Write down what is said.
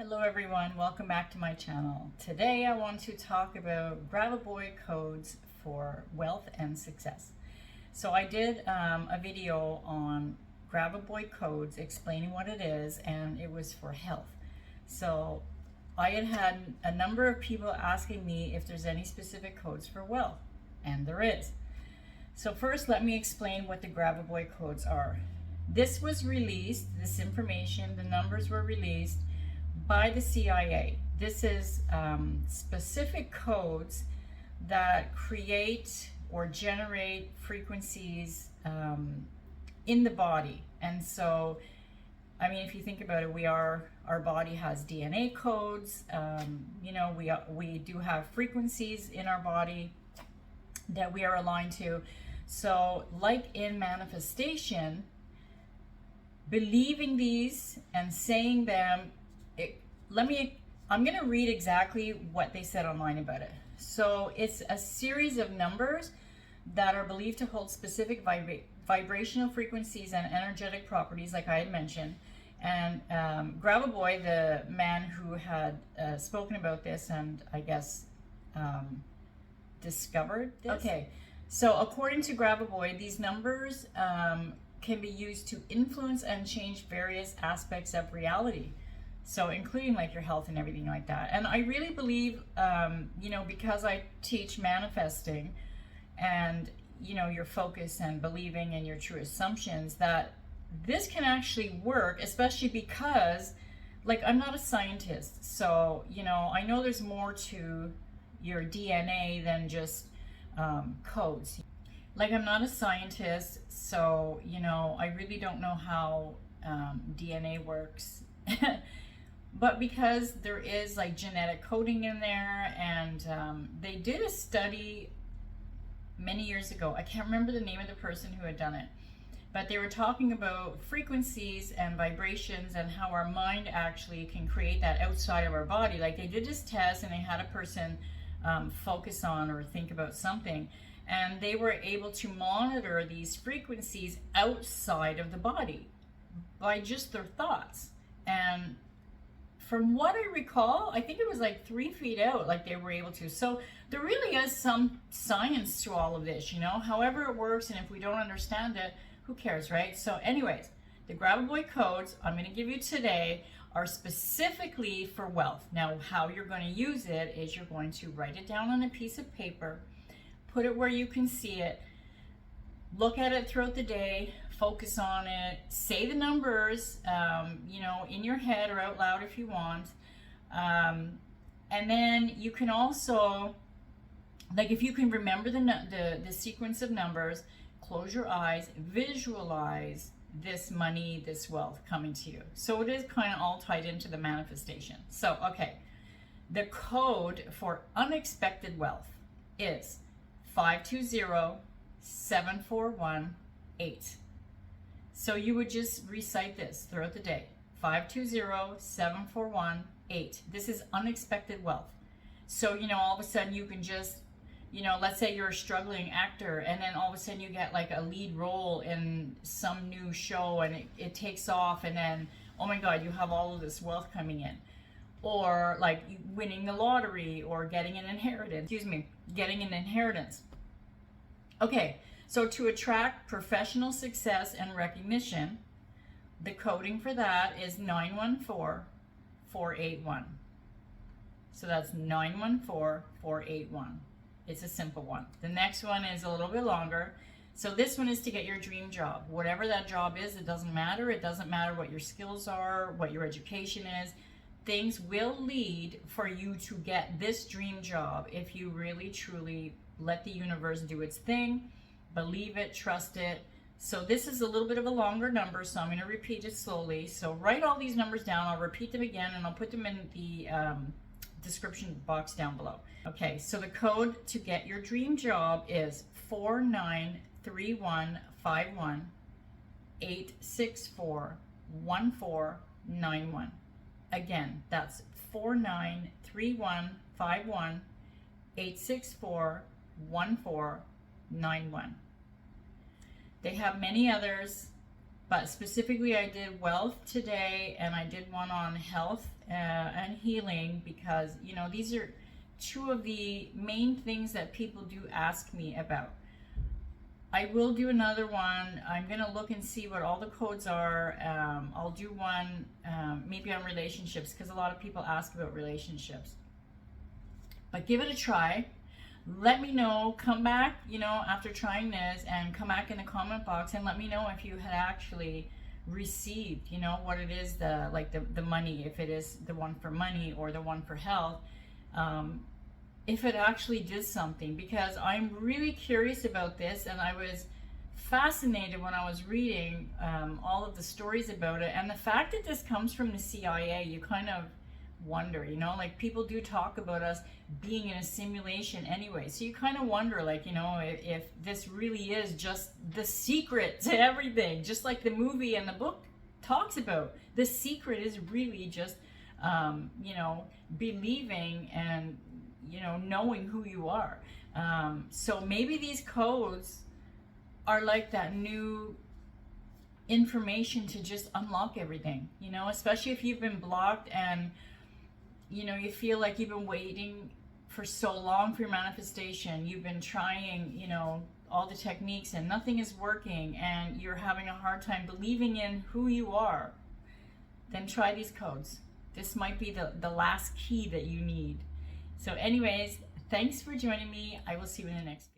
Hello everyone, welcome back to my channel. Today I want to talk about Grabovoi codes for wealth and success. So I did a video on Grabovoi codes explaining what it is, and it was for health. So I had a number of people asking me if there's any specific codes for wealth, and there is. So first let me explain what the Grabovoi codes are. This was released, this information, the numbers were released by the CIA. This is specific codes that create or generate frequencies in the body. And so, I mean, if you think about it, our body has DNA codes. We do have frequencies in our body that we are aligned to. So, like in manifestation, believing these and saying them, I'm going to read exactly what they said online about it. So it's a series of numbers that are believed to hold specific vibrational frequencies and energetic properties, like I had mentioned. And Grabovoi, the man who had spoken about this and I guess discovered this. Okay, so according to Grabovoi, these numbers can be used to influence and change various aspects of reality. So including like your health and everything like that. And I really believe, because I teach manifesting and, your focus and believing in your true assumptions, that this can actually work, especially because, like, I'm not a scientist. So, I know there's more to your DNA than just codes. Like, I'm not a scientist, so, I really don't know how DNA works. But because there is like genetic coding in there, and they did a study many years ago. I can't remember the name of the person who had done it, but they were talking about frequencies and vibrations and how our mind actually can create that outside of our body. Like, they did this test and they had a person focus on or think about something, and they were able to monitor these frequencies outside of the body by just their thoughts. And from what I recall, I think it was like 3 feet out, like they were able to. So there really is some science to all of this, however it works. And if we don't understand it, who cares, right? So anyways, the Grabovoi codes I'm going to give you today are specifically for wealth. Now, how you're going to use it is you're going to write it down on a piece of paper, put it where you can see it, look at it throughout the day, focus on it, say the numbers, in your head or out loud if you want. And then you can also, like, if you can remember the sequence of numbers, close your eyes, visualize this money, this wealth coming to you. So it is kind of all tied into the manifestation. So, okay, the code for unexpected wealth is 520741-8. So you would just recite this throughout the day. 520741-8. This is unexpected wealth. So, all of a sudden you can just, let's say you're a struggling actor, and then all of a sudden you get like a lead role in some new show, and it takes off, and then, oh my God, you have all of this wealth coming in. Or like winning the lottery, or getting an inheritance. Okay, so to attract professional success and recognition, the coding for that is 914481. So that's 914481. It's a simple one. The next one is a little bit longer. So this one is to get your dream job. Whatever that job is, it doesn't matter. It doesn't matter what your skills are, what your education is. Things will lead for you to get this dream job if you really, truly let the universe do its thing. Believe it, trust it. So this is a little bit of a longer number, so I'm going to repeat it slowly. So write all these numbers down. I'll repeat them again, and I'll put them in the description box down below. Okay, so the code to get your dream job is 493151-864-1491. Again, that's 493151-864-1491. They have many others. But specifically, I did wealth today, and I did one on health and healing, because, you know, these are two of the main things that people do ask me about. I will do another one. I'm going to look and see what all the codes are. I'll do one maybe on relationships, because a lot of people ask about relationships. But give it a try. Let me know. Come back, you know, after trying this, and come back in the comment box and let me know if you had actually received, you know, what it is, the money, if it is the one for money or the one for health. If it actually did something, because I'm really curious about this, and I was fascinated when I was reading all of the stories about it, and the fact that this comes from the CIA, you kind of wonder, you know, like people do talk about us being in a simulation anyway, so you kind of wonder, like, you know, if this really is just the secret to everything, just like the movie and the book talks about. The secret is really just you know, believing and, you know, knowing who you are. So maybe these codes are like that new information to just unlock everything, you know, especially if you've been blocked and, you know, you feel like you've been waiting for so long for your manifestation. You've been trying, you know, all the techniques and nothing is working, and you're having a hard time believing in who you are. Then try these codes. This might be the last key that you need. So anyways, thanks for joining me. I will see you in the next video.